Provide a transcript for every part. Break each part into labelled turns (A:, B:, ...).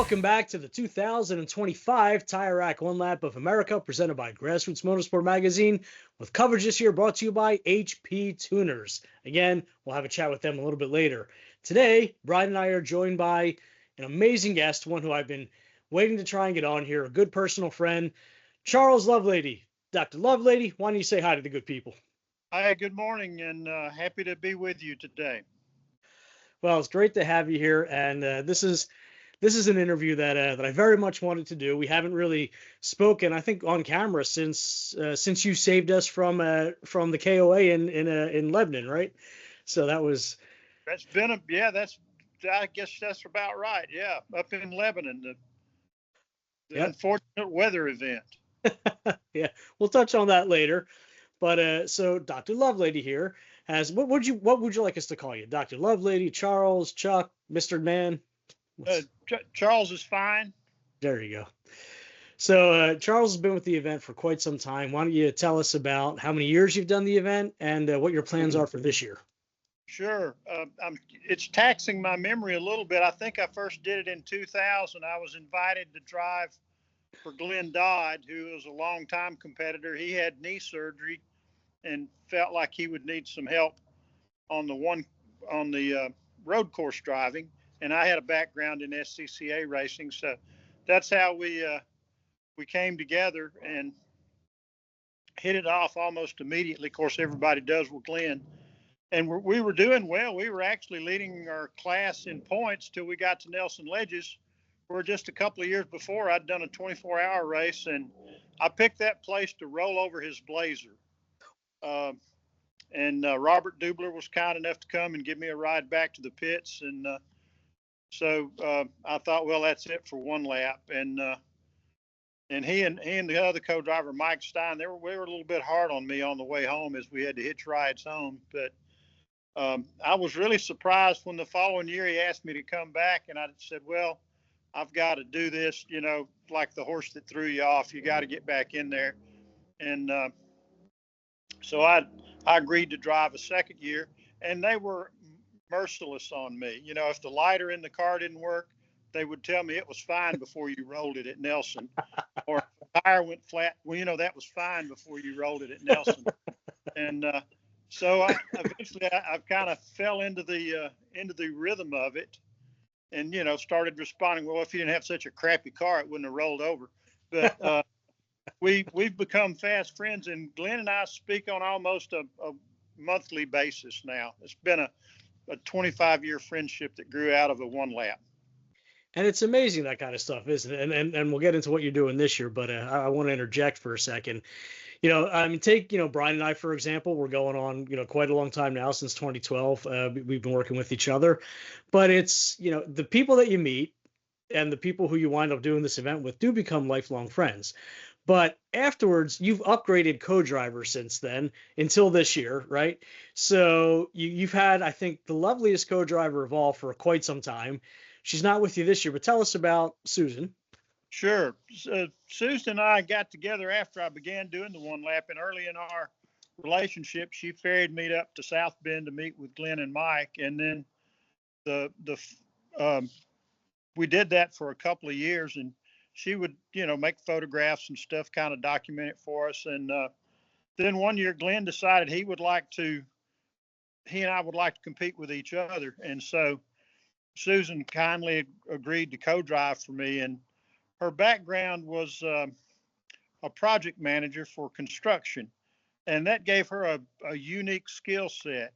A: Welcome back to the 2025 Tire Rack One Lap of America, presented by Grassroots Motorsport Magazine, with coverage this year brought to you by HP Tuners. Again, we'll have a chat with them a little bit later. Today, Bryan and I are joined by an amazing guest, one who I've been waiting to try and get on here, a good personal friend, Charles Lovelady. Dr. Lovelady, why don't you say hi to the good people?
B: Hi, good morning, and happy to be with you today.
A: Well, it's great to have you here, and this is an interview that I very much wanted to do. We haven't really spoken, I think, on camera since you saved us from the KOA in Lebanon, right? So that's
B: I guess that's about right. Yeah, up in Lebanon, the
A: Yep.
B: unfortunate weather event.
A: Yeah, we'll touch on that later. But so Dr. Lovelady here has what would you like us to call you? Dr. Lovelady, Charles, Chuck, Mr. Man?
B: Charles is fine.
A: There you go. So Charles has been with the event for quite some time. Why don't you tell us about how many years you've done the event and what your plans are for this year?
B: Sure. It's taxing my memory a little bit. I think I first did it in 2000. I was invited to drive for Glenn Dodd, who was a longtime competitor. He had knee surgery and felt like he would need some help on the road course driving. And I had a background in SCCA racing, so that's how we came together and hit it off almost immediately. Of course, everybody does with Glenn, and we were doing well. We were actually leading our class in points till we got to Nelson Ledges, where just a couple of years before I'd done a 24-hour race, and I picked that place to roll over his Blazer. And Robert Dubler was kind enough to come and give me a ride back to the pits, and so I thought, well, that's it for one lap. And he and the other co-driver, Mike Stein, we were a little bit hard on me on the way home as we had to hitch rides home. But I was really surprised when the following year he asked me to come back, and I said, well, I've got to do this, like the horse that threw you off. You got to get back in there. And so I agreed to drive a second year, and they were merciless on me. If the lighter in the car didn't work, they would tell me it was fine before you rolled it at Nelson, or if the tire went flat, well, that was fine before you rolled it at Nelson. And so eventually I kind of fell into the rhythm of it, and started responding, well, if you didn't have such a crappy car, it wouldn't have rolled over. But we've become fast friends, and Glenn and I speak on almost a monthly basis now. It's been a 25-year friendship that grew out of a one lap.
A: And it's amazing, that kind of stuff, isn't it? And we'll get into what you're doing this year, but I want to interject for a second. Take, Bryan and I, for example, we're going on, quite a long time now, since 2012. We've been working with each other, but it's, the people that you meet and the people who you wind up doing this event with do become lifelong friends. But afterwards, you've upgraded co-drivers since then until this year, right? So you've had, I think, the loveliest co-driver of all for quite some time. She's not with you this year, but tell us about Susan.
B: Sure. Susan and I got together after I began doing the one lap, and early in our relationship, she ferried me up to South Bend to meet with Glenn and Mike, and then we did that for a couple of years, and she would, make photographs and stuff, kind of document it for us. And then one year, Glenn decided he and I would like to compete with each other, and so Susan kindly agreed to co-drive for me. And her background was a project manager for construction, and that gave her a unique skill set.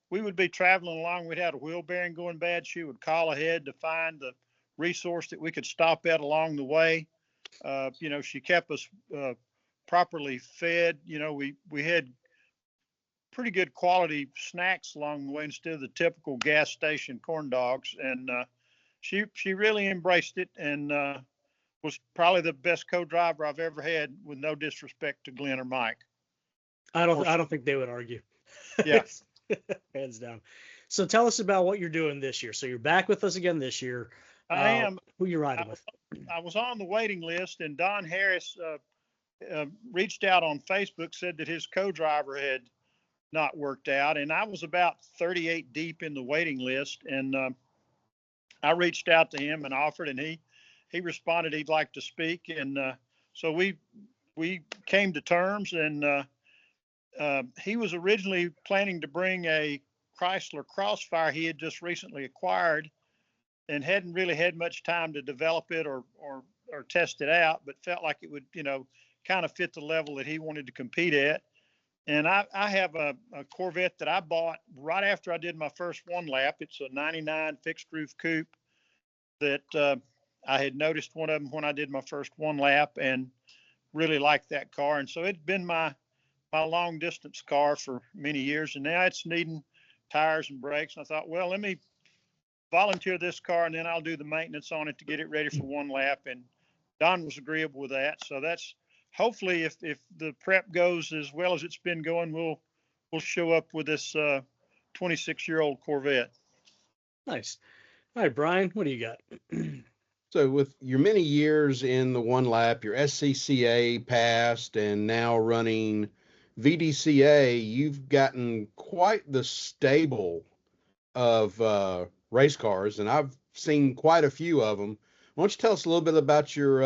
B: We would be traveling along. We'd had a wheel bearing going bad. She would call ahead to find the resource that we could stop at along the way. She kept us properly fed. We had pretty good quality snacks along the way instead of the typical gas station corn dogs. And she really embraced it, and was probably the best co-driver I've ever had, with no disrespect to Glenn or Mike.
A: I don't think they would argue.
B: Yeah.
A: Hands down. So tell us about what you're doing this year. So you're back with us again this year.
B: I am.
A: Who you riding with?
B: I was on the waiting list, and Don Harris reached out on Facebook, said that his co-driver had not worked out, and I was about 38 deep in the waiting list, and I reached out to him and offered, and he responded he'd like to speak. And so we came to terms, and he was originally planning to bring a Chrysler Crossfire he had just recently acquired and hadn't really had much time to develop it or test it out, but felt like it would, kind of fit the level that he wanted to compete at. And I have a Corvette that I bought right after I did my first one lap. It's a 99 fixed roof coupe that I had noticed one of them when I did my first one lap and really liked that car. And so it's been my long distance car for many years. And now it's needing tires and brakes. And I thought, well, let me volunteer this car and then I'll do the maintenance on it to get it ready for one lap. And Don was agreeable with that. So that's hopefully if the prep goes as well as it's been going, we'll show up with this 26-year-old Corvette.
A: Nice. All right, Bryan, what do you got?
C: So with your many years in the one lap, your SCCA passed and now running VDCA, you've gotten quite the stable of race cars, and I've seen quite a few of them. Why don't you tell us a little bit about your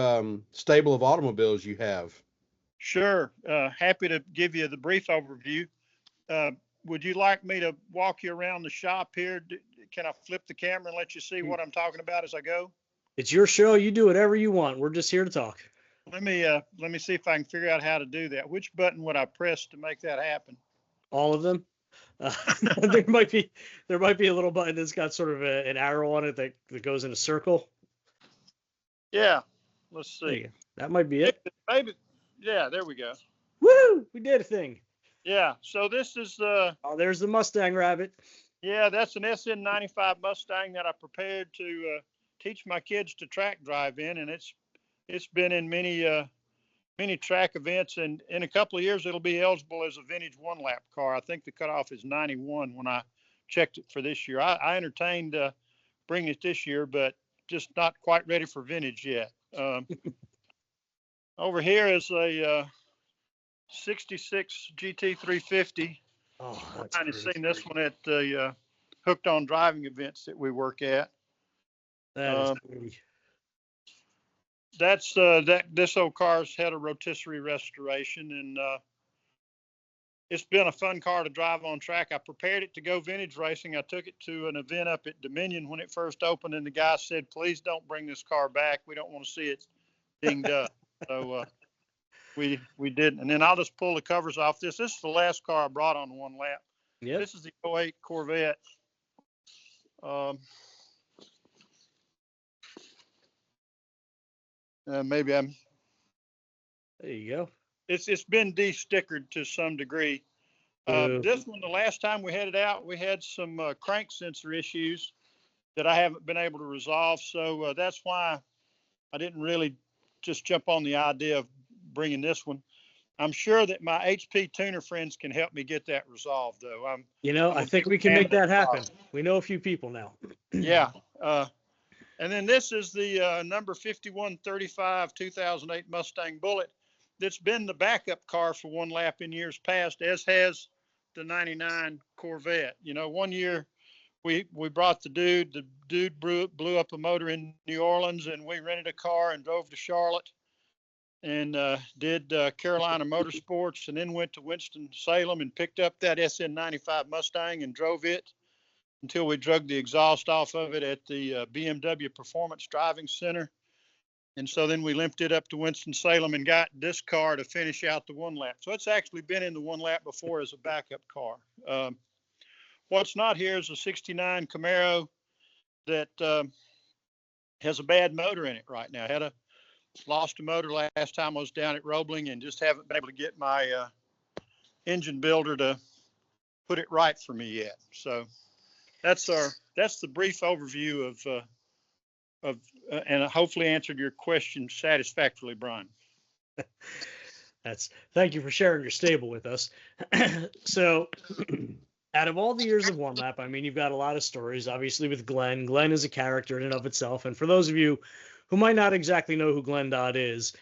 C: stable of automobiles you have?
B: Sure. Happy to give you the brief overview. Would you like me to walk you around the shop here? Can I flip the camera and let you see what I'm talking about as I go?
A: It's your show. You do whatever you want. We're just here to talk.
B: Let me see if I can figure out how to do that. Which button would I press to make that happen?
A: All of them. There might be a little button that's got sort of an arrow on it that goes in a circle.
B: Yeah. Let's see.
A: That might be it.
B: Maybe. Yeah. There we go.
A: Woo! We did a thing.
B: Yeah. So this is
A: there's the Mustang Rabbit.
B: Yeah, that's an SN95 Mustang that I prepared to teach my kids to track drive in, and it's been in many track events, and in a couple of years it'll be eligible as a vintage one lap car. I think the cutoff is 91 when I checked it for this year. I entertained bringing it this year, but just not quite ready for vintage yet. Over here is a 66 GT350.
A: Oh,
B: I've kind of seen this one at the Hooked on Driving events that we work at.
A: That is pretty.
B: That's this old car's had a rotisserie restoration, and it's been a fun car to drive on track. I prepared it to go vintage racing. I took it to an event up at Dominion when it first opened, and the guy said, "Please don't bring this car back. We don't want to see it dinged up." So we didn't. And then I'll just pull the covers off this. This is the last car I brought on the one lap.
A: Yeah.
B: This is the 08 Corvette. Maybe I'm.
A: There you go.
B: It's been de-stickered to some degree. This one, the last time we had it out, we had some crank sensor issues that I haven't been able to resolve. So that's why I didn't really just jump on the idea of bringing this one. I'm sure that my HP tuner friends can help me get that resolved, though.
A: I think we can make that happen. We know a few people now.
B: Yeah. And then this is the number 5135 2008 Mustang Bullet that's been the backup car for one lap in years past, as has the 99 Corvette. One year we brought the dude. The dude blew up a motor in New Orleans, and we rented a car and drove to Charlotte and did Carolina Motorsports, and then went to Winston-Salem and picked up that SN95 Mustang and drove it until we drug the exhaust off of it at the BMW Performance Driving Center. And so then we limped it up to Winston-Salem and got this car to finish out the one lap. So it's actually been in the one lap before as a backup car. What's not here is a 69 Camaro that has a bad motor in it right now. Lost a motor last time I was down at Roebling, and just haven't been able to get my engine builder to put it right for me yet. So that's the brief overview of and hopefully answered your question satisfactorily, Bryan.
A: Thank you for sharing your stable with us. So out of all the years of one lap, I mean, you've got a lot of stories, obviously, with Glenn. Glenn is a character in and of itself. And for those of you who might not exactly know who Glenn Dodd is,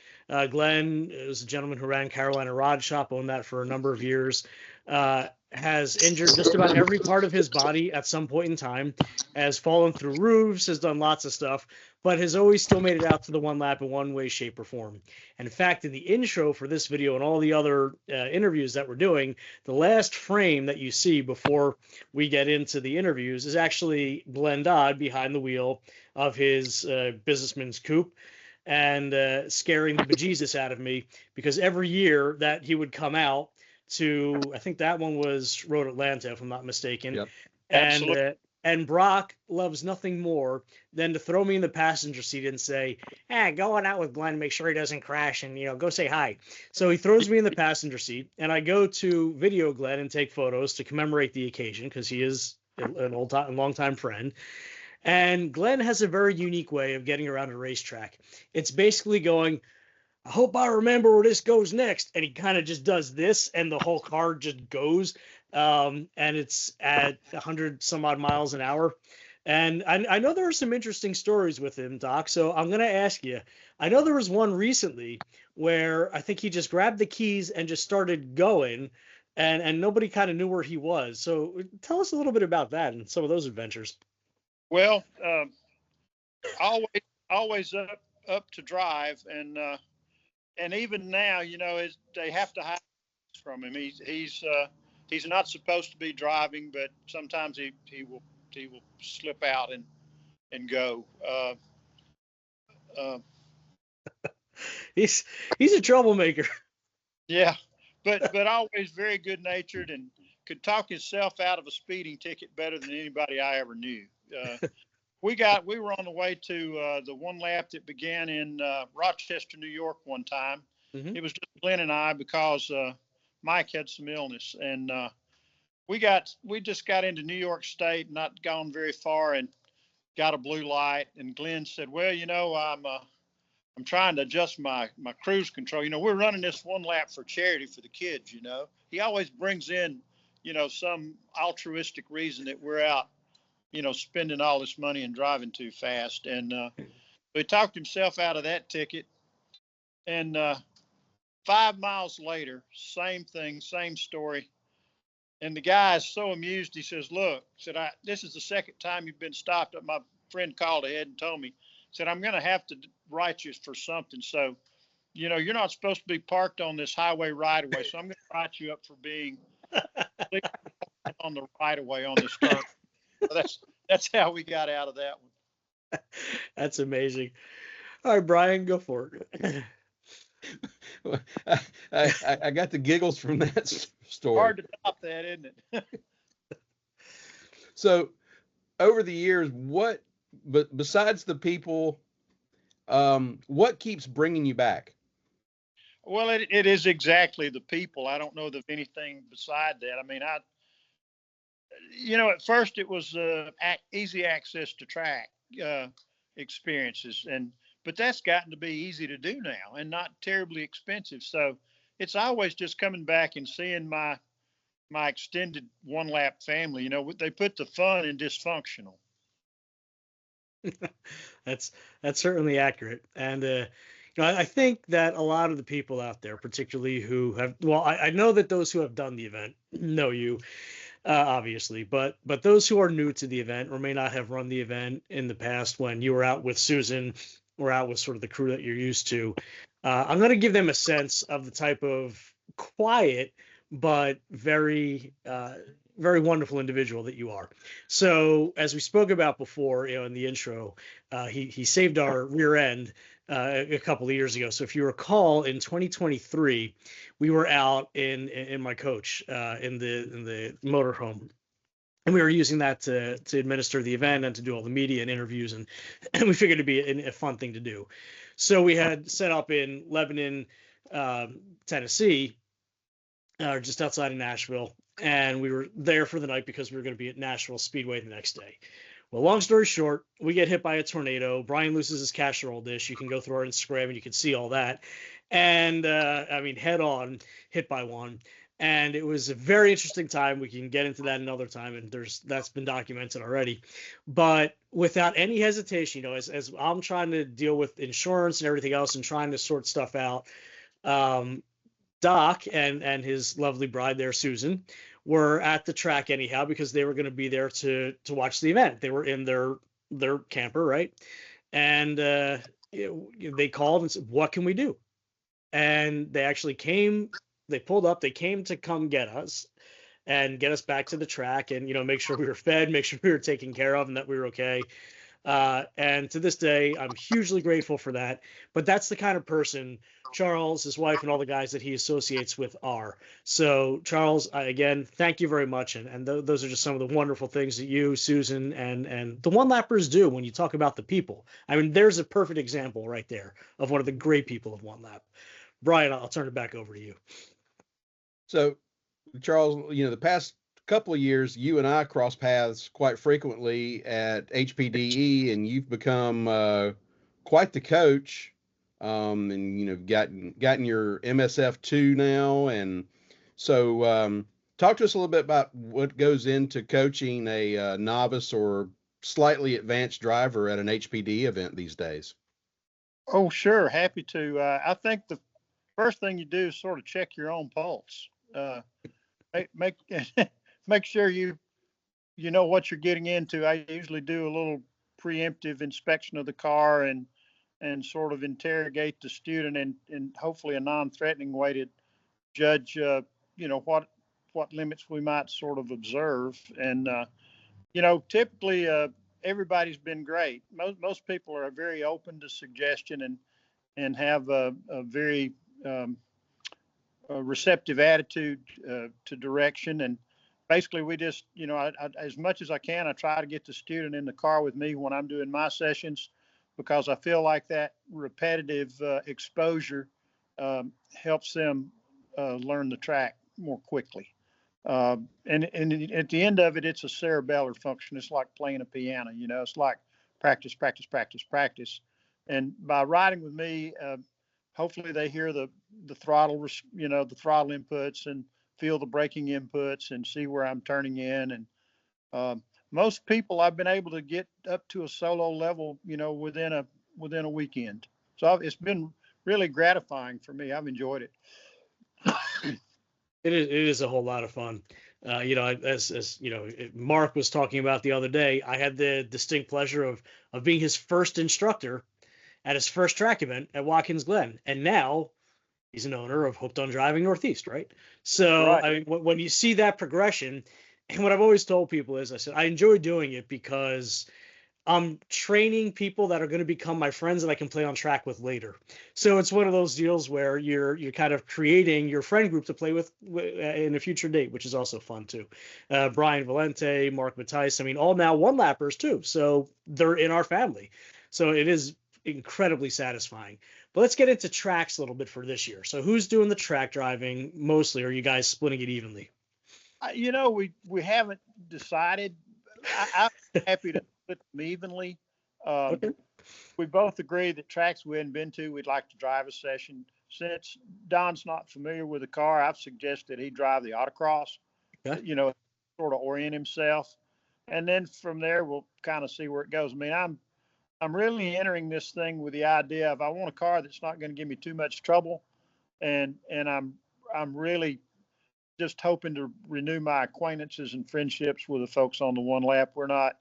A: Glenn is a gentleman who ran Carolina Rod Shop, owned that for a number of years. has injured just about every part of his body at some point in time, has fallen through roofs, has done lots of stuff, but has always still made it out to the one lap in one way, shape, or form. And in fact, in the intro for this video and all the other interviews that we're doing, the last frame that you see before we get into the interviews is actually Glenn Dodd behind the wheel of his businessman's coupe, and scaring the bejesus out of me, because every year that he would come out to, I think that one was Road Atlanta, if I'm not mistaken.
C: Yep.
A: And Brock loves nothing more than to throw me in the passenger seat and say, go on out with Glenn, make sure he doesn't crash, and, go say hi. So he throws me in the passenger seat, and I go to video Glenn and take photos to commemorate the occasion, because he is an long-time friend. And Glenn has a very unique way of getting around a racetrack. It's basically going, I hope I remember where this goes next. And he kind of just does this, and the whole car just goes. And it's at 100 some odd miles an hour. And I know there are some interesting stories with him, Doc. So I'm going to ask you, I know there was one recently where I think he just grabbed the keys and just started going, and nobody kind of knew where he was. So tell us a little bit about that and some of those adventures.
B: Well, always up to drive, and even now, they have to hide from him. He's not supposed to be driving, but sometimes he will slip out and go.
A: He's a troublemaker.
B: Yeah, but always very good natured, and could talk himself out of a speeding ticket better than anybody I ever knew. We were on the way to the one lap that began in Rochester, New York one time. Mm-hmm. It was just Glenn and I, because Mike had some illness, and we just got into New York State, not gone very far, and got a blue light. And Glenn said, well, I'm trying to adjust my cruise control. We're running this one lap for charity for the kids. He always brings in, some altruistic reason that we're out, spending all this money and driving too fast. And he talked himself out of that ticket. And 5 miles later, same thing, same story. And the guy is so amused. He says, look, this is the second time you've been stopped. My friend called ahead and told me, said, I'm going to have to write you for something. So, you're not supposed to be parked on this highway right away. So I'm going to write you up for being on the right of way on this turn. So that's how we got out of that one.
A: That's amazing. All right, Bryan, go for it.
C: I got the giggles from that story.
B: Hard to top that, isn't it?
C: So, over the years, but besides the people, what keeps bringing you back?
B: Well, it is exactly the people. I don't know of anything beside that. I mean, at first it was easy access to track experiences, but that's gotten to be easy to do now and not terribly expensive. So it's always just coming back and seeing my extended one lap family. They put the fun in dysfunctional.
A: That's certainly accurate. And I think that a lot of the people out there, particularly who have, I know that those who have done the event know you, obviously, but those who are new to the event or may not have run the event in the past when you were out with Susan or out with sort of the crew that you're used to, I'm going to give them a sense of the type of quiet but very very wonderful individual that you are. So as we spoke about before, in the intro, he saved our rear end a couple of years ago. So if you recall, in 2023, we were out in my coach in the motorhome, and we were using that to administer the event and to do all the media and interviews, and we figured it'd be a fun thing to do. So we had set up in Lebanon, Tennessee, just outside of Nashville. And we were there for the night because we were going to be at Nashville Speedway the next day. Well, long story short, we get hit by a tornado. Bryan loses his casserole dish. You can go through our Instagram and you can see all that. And head on, hit by one. And it was a very interesting time. We can get into that another time, and that's been documented already. But without any hesitation, as I'm trying to deal with insurance and everything else and trying to sort stuff out, Doc and his lovely bride there, Susan, were at the track anyhow because they were going to be there to watch the event. They were in their camper, right? And they called and said, "What can we do?" And they actually came. They pulled up. They came to come get us and get us back to the track, and make sure we were fed, make sure we were taken care of, and that we were okay. And to this day, I'm hugely grateful for that. But that's the kind of person Charles, his wife, and all the guys that he associates with are. So, Charles, again, thank you very much. And those are just some of the wonderful things that you, Susan, and the one lappers do when you talk about the people. I mean, there's a perfect example right there of one of the great people of one lap. Bryan, I'll turn it back over to you.
C: So, Charles, the past couple of years, you and I cross paths quite frequently at HPDE, and you've become quite the coach. And gotten your MSF2 now, and so talk to us a little bit about what goes into coaching a novice or slightly advanced driver at an HPD event these days.
B: Oh, sure, happy to. I think the first thing you do is sort of check your own pulse. Make make sure you know what you're getting into. I usually do a little preemptive inspection of the car and sort of interrogate the student in hopefully a non-threatening way to judge what limits we might sort of observe. And typically everybody's been great. Most people are very open to suggestion and have a very a receptive attitude to direction. And basically we just, I, as much as I can, I try to get the student in the car with me when I'm doing my sessions, because I feel like that repetitive exposure helps them learn the track more quickly. And at the end of it, it's a cerebellar function. It's like playing a piano, it's like practice, practice, practice, practice. And by riding with me, hopefully they hear the throttle, the throttle inputs, and feel the braking inputs and see where I'm turning in. And most people I've been able to get up to a solo level, within a weekend. So it's been really gratifying for me. I've enjoyed it.
A: It is a whole lot of fun. As Mark was talking about the other day, I had the distinct pleasure of being his first instructor at his first track event at Watkins Glen, and now he's an owner of Hooked on Driving Northeast, right? So
B: Right.
A: I mean, when you see that progression, and what I've always told people is, I said I enjoy doing it because I'm training people that are going to become my friends that I can play on track with later. So it's one of those deals where you're kind of creating your friend group to play with in a future date, which is also fun too. Brian Valente, Mark Matthijs, I mean, all now one lappers too. So they're in our family. So it is incredibly satisfying. But let's get into tracks a little bit for this year. So who's doing the track driving mostly? Or are you guys splitting it evenly?
B: We haven't decided. I'm happy to split them evenly.
A: Okay.
B: We both agree that tracks we hadn't been to, we'd like to drive a session. Since Don's not familiar with the car, I've suggested he drive the autocross,
A: Okay.
B: Sort of orient himself. And then from there, we'll kind of see where it goes. I mean, I'm really entering this thing with the idea of I want a car that's not going to give me too much trouble. And I'm really just hoping to renew my acquaintances and friendships with the folks on the one lap. We're not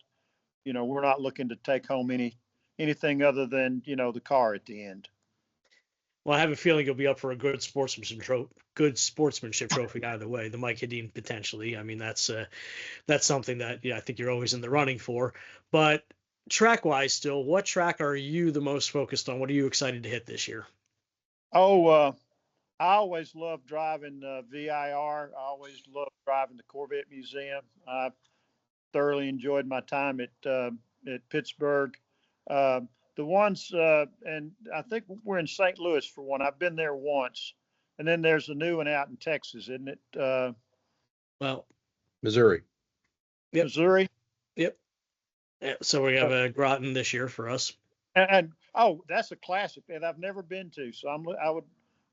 B: looking to take home anything other than, the car at the end.
A: Well, I have a feeling you'll be up for a good sportsmanship trophy either way. The Mike Hedin potentially. I mean, that's something that I think you're always in the running for. But track wise, still, what track are you the most focused on? What are you excited to hit this year?
B: Oh, I always loved driving VIR. I always loved driving the Corvette Museum. I thoroughly enjoyed my time at Pittsburgh. The ones, and I think we're in St. Louis for one. I've been there once, and then there's a new one out in Texas, isn't it?
A: Well,
C: Missouri.
A: Yep.
B: Missouri.
A: Yep. Yeah, so we have a Groton this year for us.
B: And that's a classic that I've never been to. So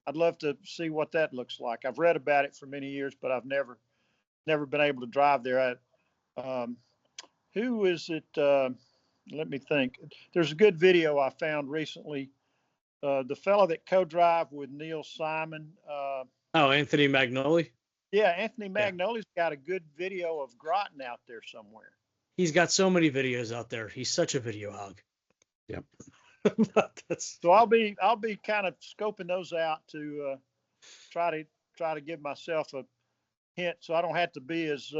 B: I'd love to see what that looks like. I've read about it for many years, but I've never been able to drive there. Who is it? Let me think. There's a good video I found recently. The fellow that co-drive with Neil Simon.
A: Anthony Magnoli.
B: Yeah, Anthony Magnoli's got a good video of Groton out there somewhere.
A: He's got so many videos out there. He's such a video hog.
C: Yep.
B: So I'll be kind of scoping those out to try to give myself a hint, so I don't have to be as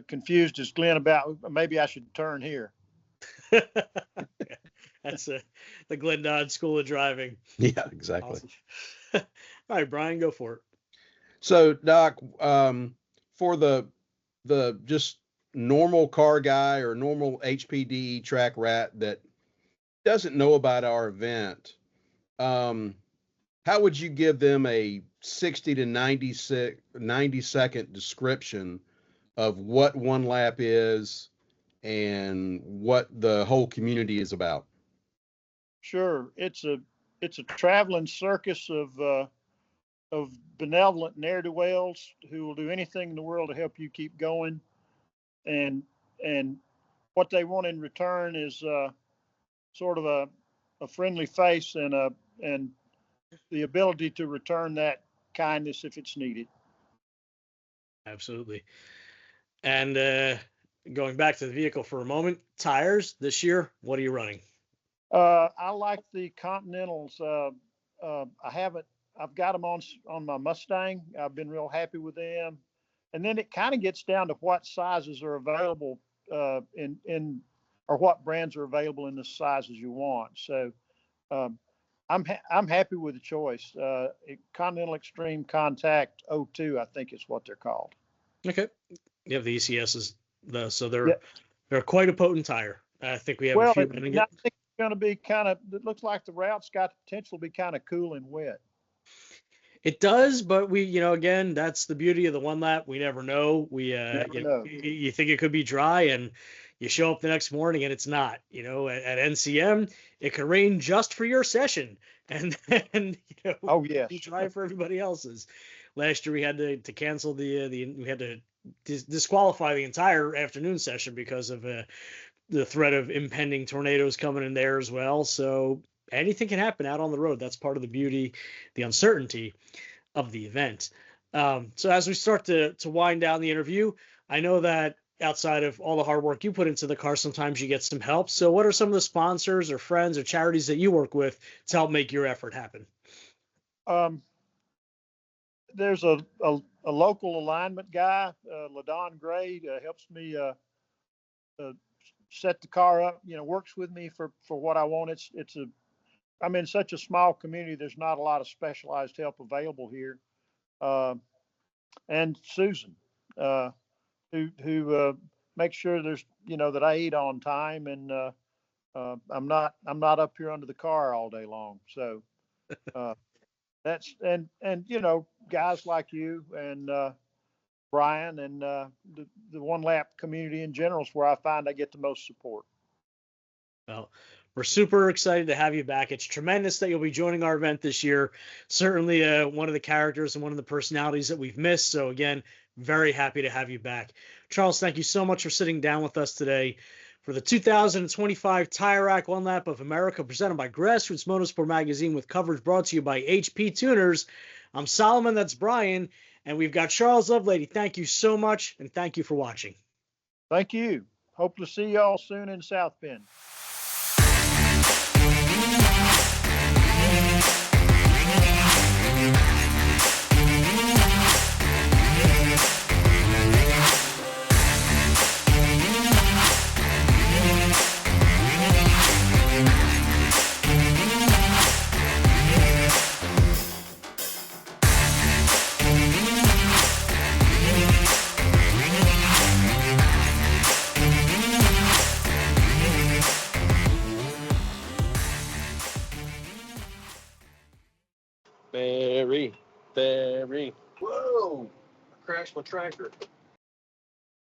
B: confused as Glenn about maybe I should turn here.
A: That's the Glenn Dodd School of Driving.
C: Yeah, exactly.
A: Awesome. All right, Bryan, go for it.
C: So, Doc, for the just normal car guy or normal HPDE track rat that doesn't know about our event, how would you give them a 60 to 90 second description of what one lap is and what the whole community is about?
B: Sure, it's a traveling circus of benevolent ne'er-do-wells who will do anything in the world to help you keep going, and what they want in return is sort of a friendly face and the ability to return that kindness if it's needed.
A: Absolutely. And going back to the vehicle for a moment, tires this year, what are you running?
B: I like the Continentals. I've got them on my Mustang. I've been real happy with them. And then it kind of gets down to what sizes are available or what brands are available in the sizes you want. So I'm happy with the choice. Continental Extreme Contact 02, I think is what they're called.
A: Okay. You have the ECSs, so they're quite a potent tire. I think we have a few.
B: I think it's going to be it looks like the route's got the potential to be kind of cool and wet.
A: It does, but again, that's the beauty of the one lap. We never know. You think it could be dry, and you show up the next morning and it's not. At NCM, it could rain just for your session, and
B: oh yes,
A: be dry for everybody else's. Last year we had to cancel we had to disqualify the entire afternoon session because of the threat of impending tornadoes coming in there as well. So anything can happen out on the road. That's part of the beauty, the uncertainty of the event. So as we start to wind down the interview, I know that outside of all the hard work you put into the car, sometimes you get some help. So what are some of the sponsors or friends or charities that you work with to help make your effort happen?
B: There's a local alignment guy, LaDon Gray, helps me set the car up, works with me for what I want. I'm in such a small community. There's not a lot of specialized help available here. And Susan, who makes sure there's, that I eat on time, and I'm not up here under the car all day long. So that's, and guys like you and Bryan and the one lap community in general is where I find I get the most support.
A: Well, we're super excited to have you back. It's tremendous that you'll be joining our event this year. Certainly one of the characters and one of the personalities that we've missed. So again, very happy to have you back. Charles, thank you so much for sitting down with us today for the 2025 Tire Rack One Lap of America presented by Grassroots Motorsport Magazine with coverage brought to you by HP Tuners. I'm Solomon, that's Bryan, and we've got Charles Lovelady. Thank you so much, and thank you for watching.
B: Thank you. Hope to see y'all soon in South Bend.
C: Very. Whoa! I crashed my tractor.